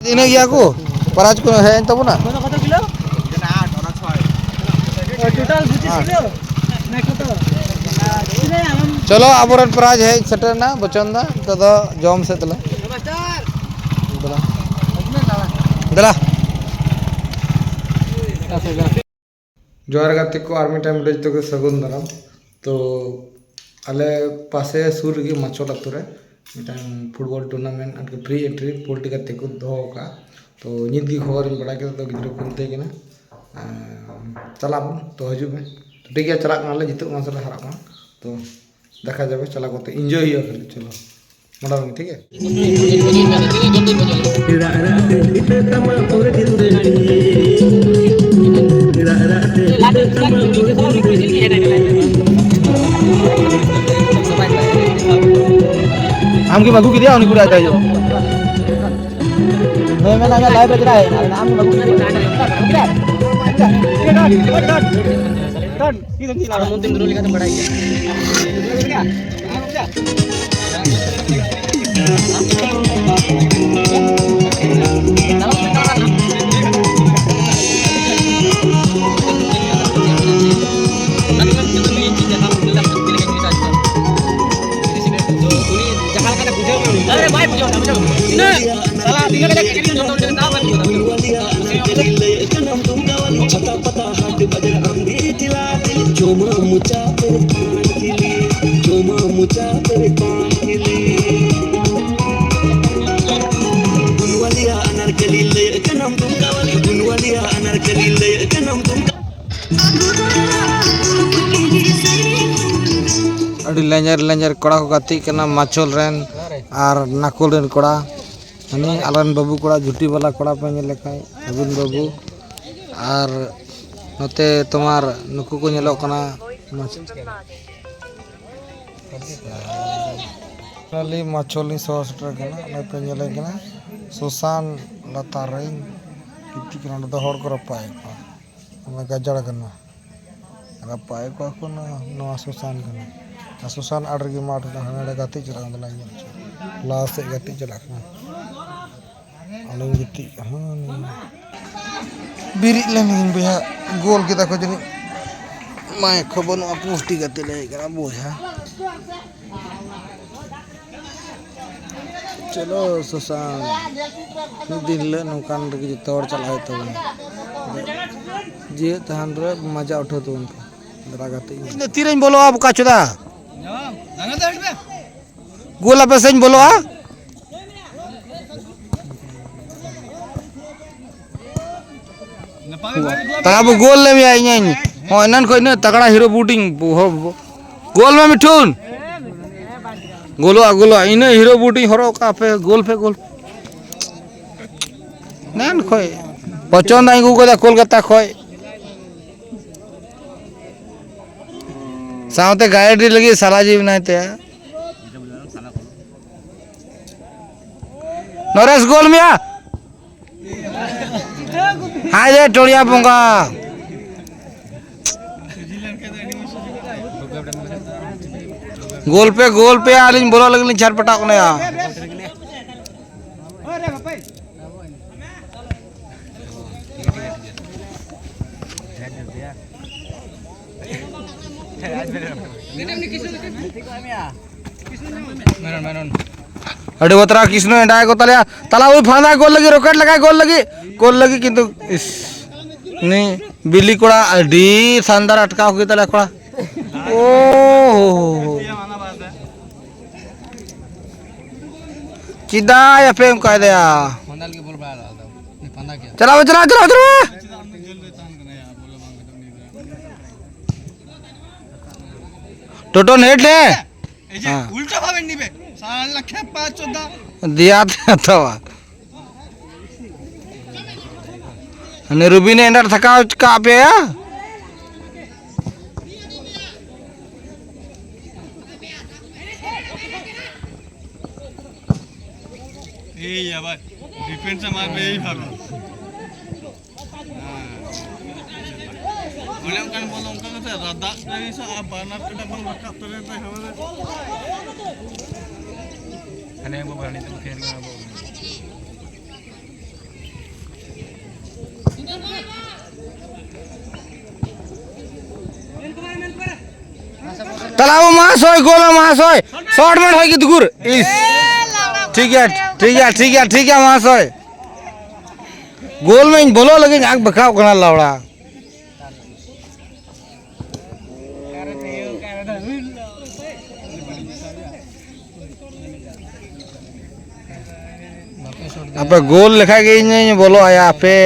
Ini ya aku, para cukup hen tahu na? কত kilo? total 25 kilo না কত? चलो आबोरन प्राइज है सेटर ना बचन दा तो जॉम से तला दला जोहार गाते को आर्मी टाइम डज तो के सगुन दाराम तो आले पासे सुर गे माचोल अतुरे मिटान फुटबॉल टूर्नामेंट अनके फ्री एंट्री पोल्टी गाते को दो का तो नित की खबर बड़ा के तो गिद्रो को ते केना चला तो हजू में तो ठीक है चला नाले जितु मासले हरा का तो देखा जाए चला करते एंजॉय हुआ कर चलो मोटामुटी ठीक है हम की बागू की दिया उन्हीं पूरा आता है जो मैं ना लाइव बज रहा है हम की बागू की दिया डन इधर की लाओ मुंतिम रोल का तो बड़ा ही है अरे भाई पूछो ना साला दिन का क्या जो तो ना बात छता पता हाथ बजर अंधी दिला दिल जोमा मुचा तेरे कान के लिए जोमा मुचा तेरे कान के लिए गुनवालिया अनारकली ले जन्म तुमका वाली गुनवालिया अनारकली ले जन्म तुमका अड़ी लेंजर कोड़ा को गति करना माचोल रेन और नाकुल रेन कोड़ा हनी आलन बाबू कोड़ा झुटी वाला कोड़ा पे नेल लेखाय अबुन बाबू और नोते तुम्हार नुकु को नेलो कना खाली माचोली सॉस ट्रक कना ने पे नेले कना सुसान लतार रेन किति कना दो हर को रपाय को मैं गजड़ कना रपाय को नो सुसान कना सुसान आर्डर की मार हने गति चला लास्ट से गति चला अलग गति हां बिरी लेनिन भैया गोल के देखो जनी मैं खबर न पुष्टि गति ले करा बोझा चलो सुसान दिन ले नौकान रे तोड़ चलाए तो जे तहन रे मजा उठो तो उनको दरा गति तीरन बोलो अब का चुदा गोला पे सही बोलो आ तब गोल ले में आई नहीं हो नन कोई न तगड़ा हीरो बूटिंग गोल में मिठून गोलो इन हीरो बूटिंग हरो का पे गोल नन कोई पचन आई को कोलकाता खोय सावते गाड़ी लगी सालाजी बनाते नरेश गोल में हाय रे टोलिया पोंगा गोल पे आलिन बोला लगलिन छरपटा कोने आ अरे बतरा किसनो एंडा को तला वो फांदा गोल लगी रॉकेट लगा गोल लगी किंतु इस नहीं बिल्ली कोड़ा अडी शानदार अटका हो गई तला कोड़ा ओ चिदा या फेम कह दिया चला टोटो नेट ले उल्टा भावे निबे साला खे 514 दिया था ने रूबी ने एंडर थका का पे ए या भाई डिफेंस मार पे ही भागो बोले उनका कहते रद्दा नहीं सा आप बानर के डबल रखा तो रहता है हमारे हने वो बनी तो खेल में वो तालाब महाशय गोल महाशय शॉर्ट में है कि दुगुर इस ठीक है ठीक है ठीक है ठीक है महाशय गोल में बोलो लगे आग बखाव करना लावड़ा आप गोल लिखा गई नहीं बोलो आया पे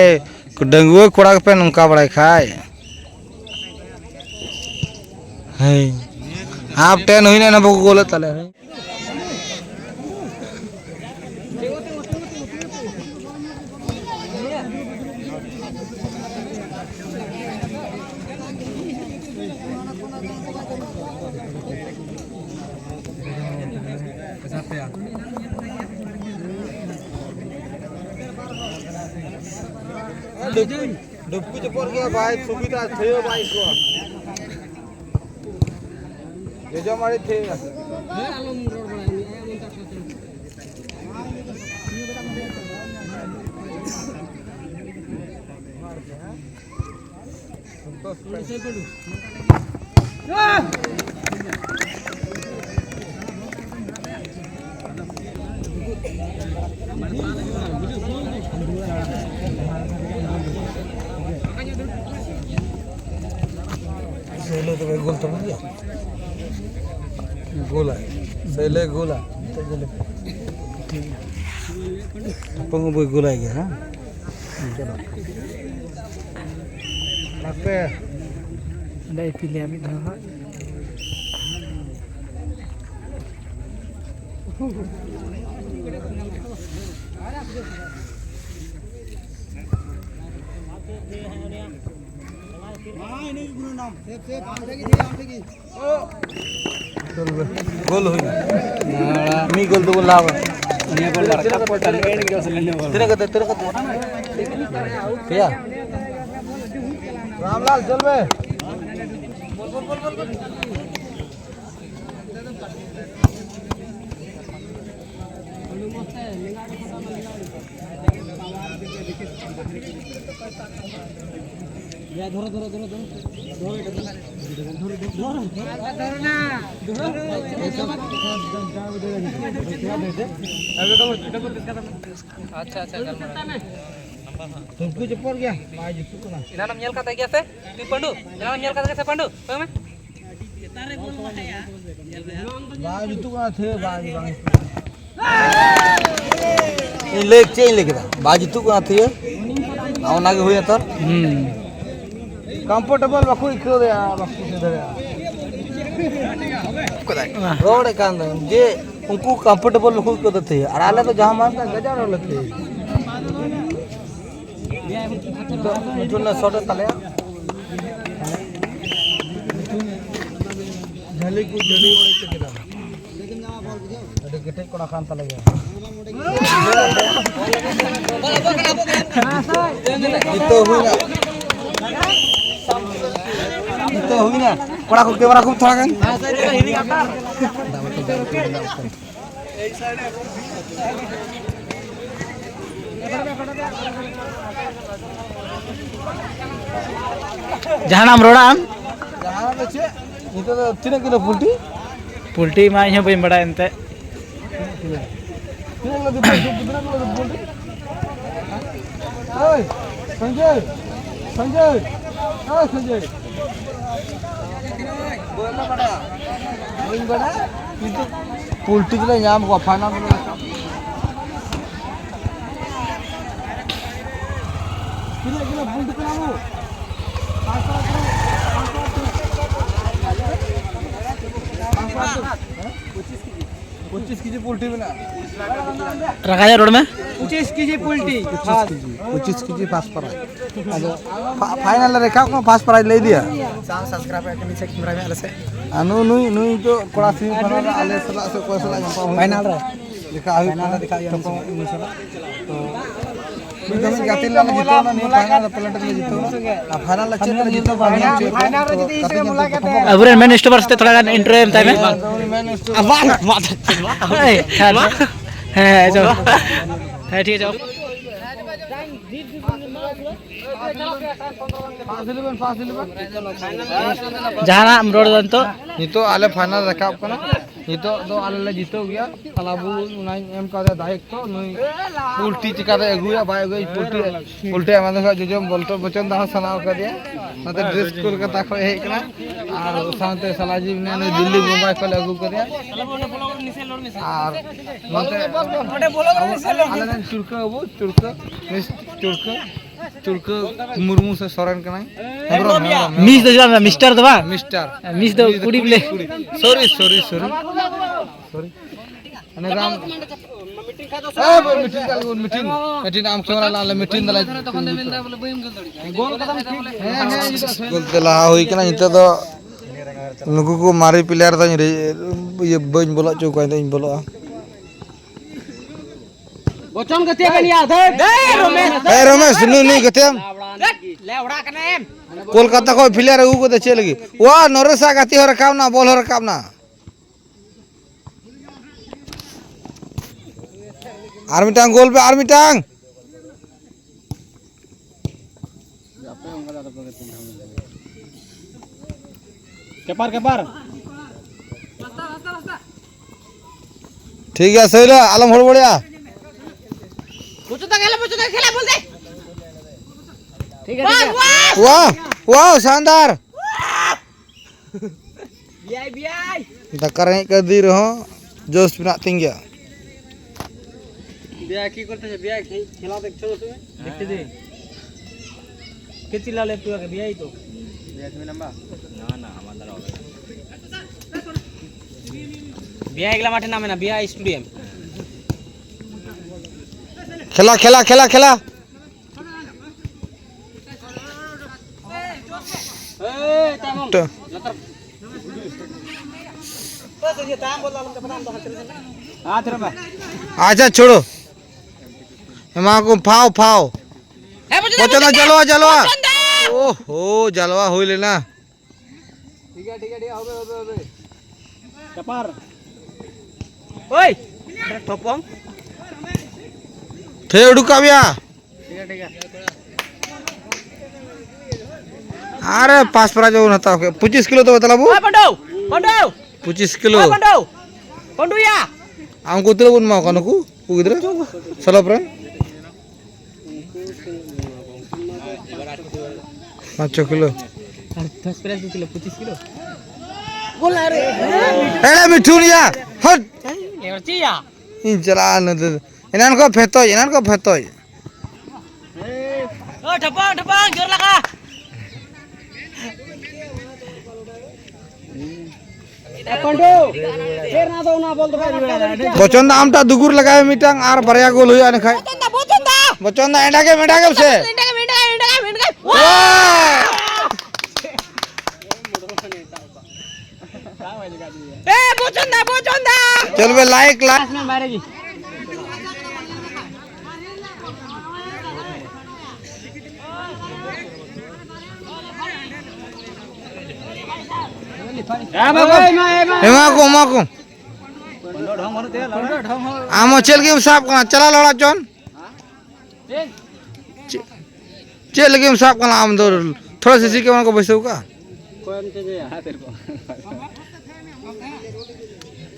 डंगुए कोड़ा पे नमका बड़ा खाए है आप 10 हुई ना बोल गोल तले है डुबकी चपोर के भाई सुविधा थे भाई को ये जो हमारे थे सेले तो गोल तो नहीं गोला सेले गोला ठीक है पंगो बोल गोला है हां चलो लगते Ada pilih ambil dah. गोल हुई मी गोल तो बोल लावा Ini gol laka portal ini kau selain gol. तेरे कते क्या रामलाल चल बे बोल Ya धरो ना अच्छा तुमको चपोर गया भाई जितू को ना इना नाम nyel kata gya se tu pandu ina नाम nyel kata gya se pandu paham hai भाई जितू को ना थे भाई ये लेग चेंज लेके था भाई जितू को ना थे आवना के हुई तर कंफर्टेबल बाकू इको दे बाकू दे रोड कांद जे उनको कंफर्टेबल बाकू को थे और आले तो जहां मानता गजार होले थे मिथुन ना शॉट तले झली को झली होई के गिरा अरे गेटे कोना कान तले गया इतो हुई ना कोड़ा को कैमरा खूब थोड़ा kan Jangan amrodan. jangan leceh itu tina kilo Pulti mah nya bae bada ente. tina lagi pulti oi Sanjay bola bada itu pulti kilo nyam ko final kilo pulti kamu 25 KG poultry में ना रखा है road में 25 KG poultry 25 KG fast price final Rekha को fast price ले दिया chance subscribe करके नीचे कैमरा में आले से अनु नुई तो कोड़ा सी फाइनल आले सला से कोई सला फाइनल रे लिखा है फाइनल दिखा ये तो एकदम गाती ला जीतो ना नहीं फाइनल प्लेट में जीतो फाइनल अच्छे तरह जीतो फाइनल जीती इसे मुलाकात है अबरे मैं नेक्स्ट वर्ष थोड़ा इंटरव्यू टाइम है अब बात है जो है ठीक है जाओ जहाना रोड दंतो नितो आले फाइनल रकाब कना नितो दो आले ले जीतो गया तलाबू नाइ एम का दायित्व तो नुई उल्टी चिका दे अगुया बाय गई उल्टी आमादे का जोजम बोलतो बचन दा सनाव कर दिया नते ड्रेस कोलकाता खो हे कना और साथे सलाजी ने दिल्ली मुंबई को लागू कर दिया और नते आले चुरका अबू चुरका मुर्मू से सोरेन कना मिस दो जला मिस्टर दबा मिस्टर मिस दो कुड़ी प्ले सॉरी अनेगाम मीटिंग आम कैमरा ला मीटिंग दला गोल दला होई कना नितो दो नुकु को मारी प्लेयर दा ये बन बोला चौका दा इन बोला बचन गते कनिया दे रमेश नु गतेम ले उड़ा कने कोलकाता को प्लेयर उ को दे चलेगी वा नरेसा गति हो रकाम ना बॉल हो रकाम ना आर्मी टांग गोल पे आर्मी टांग केपार ठीक है सही आलम होड़ बढ़िया पुचुता खेला बोल दे ठीक है वाह वाह शानदार बीआई दक्कर कर दी रहो जोश बिना तिंगिया बीआई की करते है बीआई खेला देख छोड़ो तुम्हें देखते दे के चिल्ला ले तू के बीआई तो बीआई में नंबर ना हमारा होगा बीआई गला माठे नाम है ना बीआई स्टेडियम खेला अच्छा छोड़ो हिमा को फाओ बचना जलवा ओहो जलवा हो लेना ठीक है होबे कपार ओए ठोपंग थे उड़ुकाबिया ठीक है अरे पास पर जो नता के 25 किलो तो बतला बु पंडो 25 किलो पंडो या हमको तो बुन मा कनको उगिद्र सलप्र 5 किलो 10 किलो 25 किलो बोल रे ए मिठुनिया हट एवचिया इन चला न इनान को फेतोय ओ ठपंग जोर लगा पंडो फेर ना दो ना बोल दो बचन दा आमटा दुगुर लगाए मिटांग आर बरिया गोल होया न खाय बचन दा एंडा के से ए बचन दा चल बे लाइक में बारे जी एमा को आम चल के साफ कना चला लड़ा चन चल के साफ कना आम दो थोड़ा सी के को बैसो का कोन के जे हां तेरे को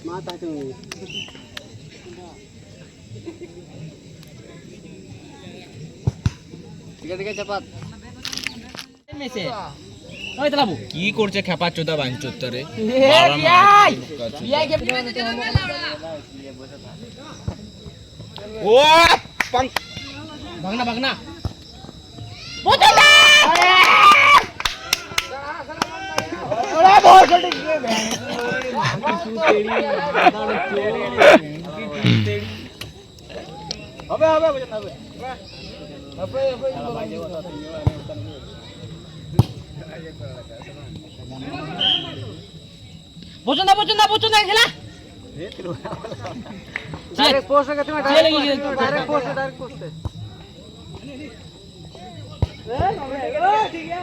माता तू ठीक है चपात में से ওই তলাবু কি করছে খেপা চোদা বাঞ্চোত্তর রে বিআই কে ও ভাগনা বোতলা ওরে বহুত জলদি হবে बोचंदा खेला डायरेक्ट पोस्ट करते हैं डायरेक्ट पोस्ट ठीक है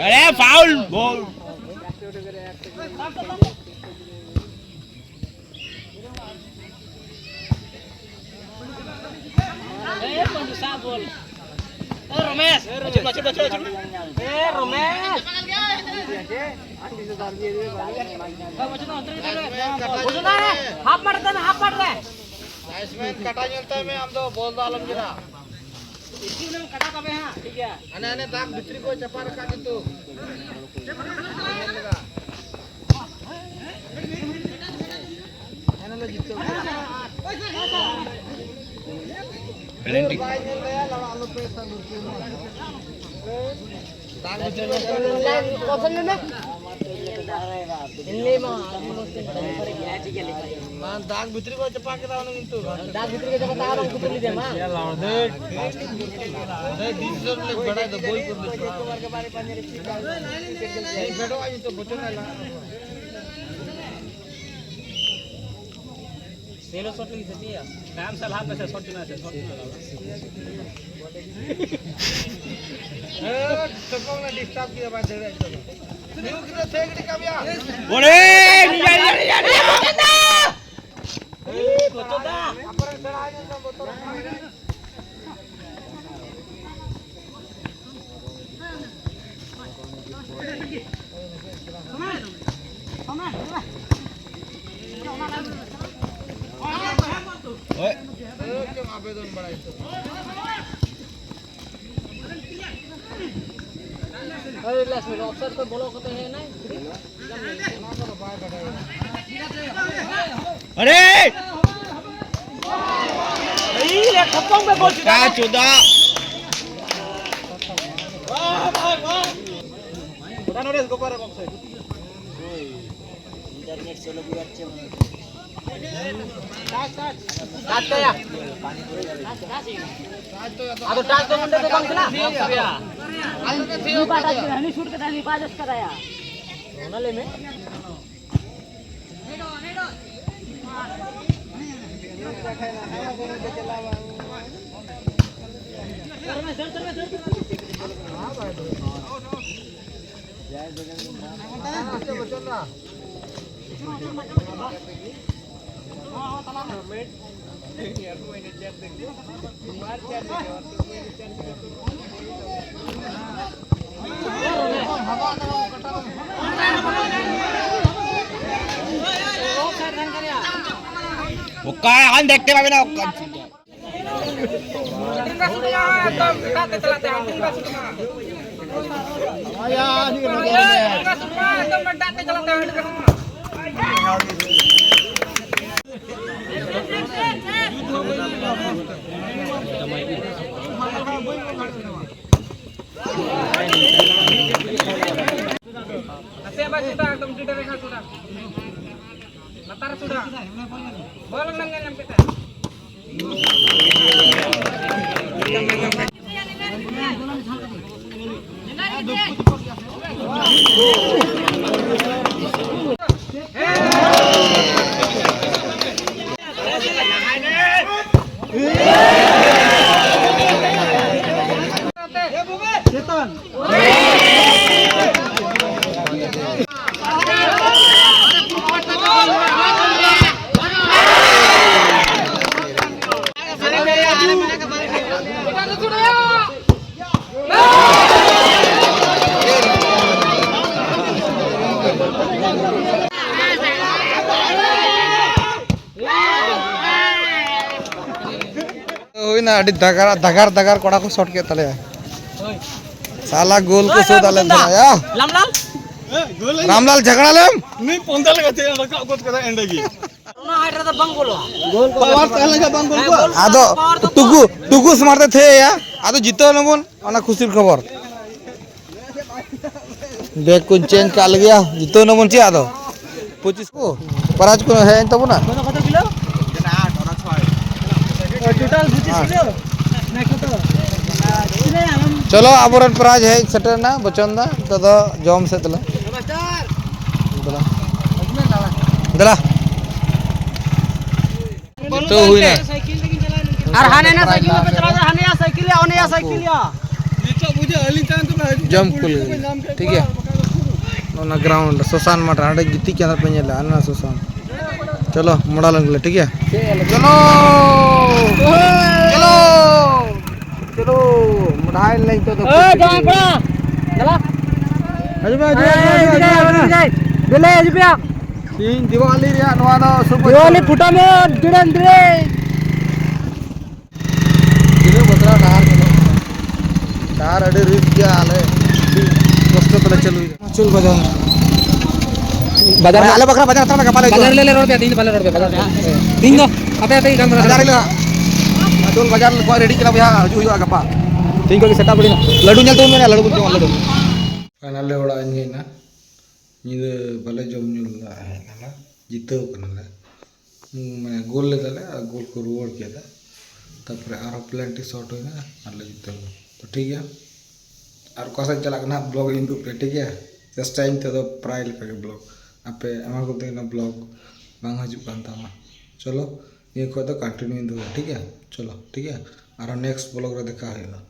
अरे फाउल गोल Romes, Romes. हाफ मार दे हाफ मार दे इसमें कटा चलता है मैं हम तो बोल दो आलम गिरा इसी में कटा कबे हां ठीक है अने अने दाग भितरी को चपा रखा दी तो एने लो जीतो पेनल्टी आलो पैसा दाग भितरी को पसंद ना इल्ले मा दाग भितरी को चपा के दाव निंतु दाग भीतर के जगह तारा कुतर ली दे मा दे 200 ले बड़ा तो बोल कर ले बैठो आज तो बचो ना सेलो शॉट ली थी या काम साल हाथ में से शॉट ना से शॉट तो कौन ने डिस्टर्ब किया बात दे रहा है न्यू किधर थे कि काबिया ओरे निजा बचोदा अपर चढ़ा आने तो बोतल ओए क्यों आवेदन बढ़ाई तो अरे लास्ट में ऑफसाइड पे बोलो कहते हैं ना अरे ये खप्पों पे बोल का चोदा उधर नोटिस गोपार ऑफसाइड इंटरनेट चलो भी अच्छे टाच या आता टाच दो मिनट तो कम चला पाटा हनी शूट करता नहीं पाजस कराया होना ले में वो काय हम देखते पावे ना ना अड़ी दगार दगार दगार कोड़ा को शॉट के तले साला गोल को शोध आले या रामलाल झगड़ा लेम नहीं पोंदा लगाते हैं रखा कुछ कदा एंडेगी ना हाइड्रा तो बंग बोलो गोल पावर पहले का बंग गोल को आदो टुकु टुकु मारते थे या आदो जीतो नबोन ओना खुशीर खबर बैग को चेंज काल गया जीतो नबोन ची आदो 25 को पराज को है तब ना कत किलो टोटल 25 किलो ना कत चलो आबरन प्राइज है सेटर ना बचन दा तो जॉम से तला दला तो हुई ना और हाने ना साइकिल पे चला जा हाने या साइकिल या ओने या साइकिल या जम कुल ठीक है ना ग्राउंड सुसान मठ आड़े गिती के अंदर पे नेला ना सुसान चलो मोड़ा लंगले ठीक है चलो चलो चलो मोड़ाई नहीं तो ए जान पड़ा चला हजबा बेले हजबिया तीन दिवाली रे नवा दा सुपर दिवाली फुटा में दिड़न दिड़े दिने बदरा डार अड़े रिस्क क्या आले कष्ट तले चलू चल बजाओ बाजार आले बकरा बाजार तले कपाले बाजार ले रोड पे तीन वाले रोड पे बाजार तीन दो अबे अबे काम बाजार ले चल बाजार को रेडी करा भैया हजू हुआ कपा तीन को सेटअप पड़ी ना लड्डू चलते मेरे लड्डू को लड्डू फाइनल ओड़ा ना निदे भले जम नुला है ना जीतो कनले मैं गोल ले दले गोल को रोड किया था तब आरो प्लेंटी शॉट हुई ना अल्ले जीतो तो ठीक है और कौन चला ना ब्लॉग इंदु पे ठीक है जस्ट टाइम तो प्राइल का ब्लॉग आपे एमा को ना ब्लॉग बांग हजु कांता चलो ये को तो कंटिन्यू इंदु ठीक है चलो ठीक है और नेक्स्ट ब्लॉग रे देखा होगा।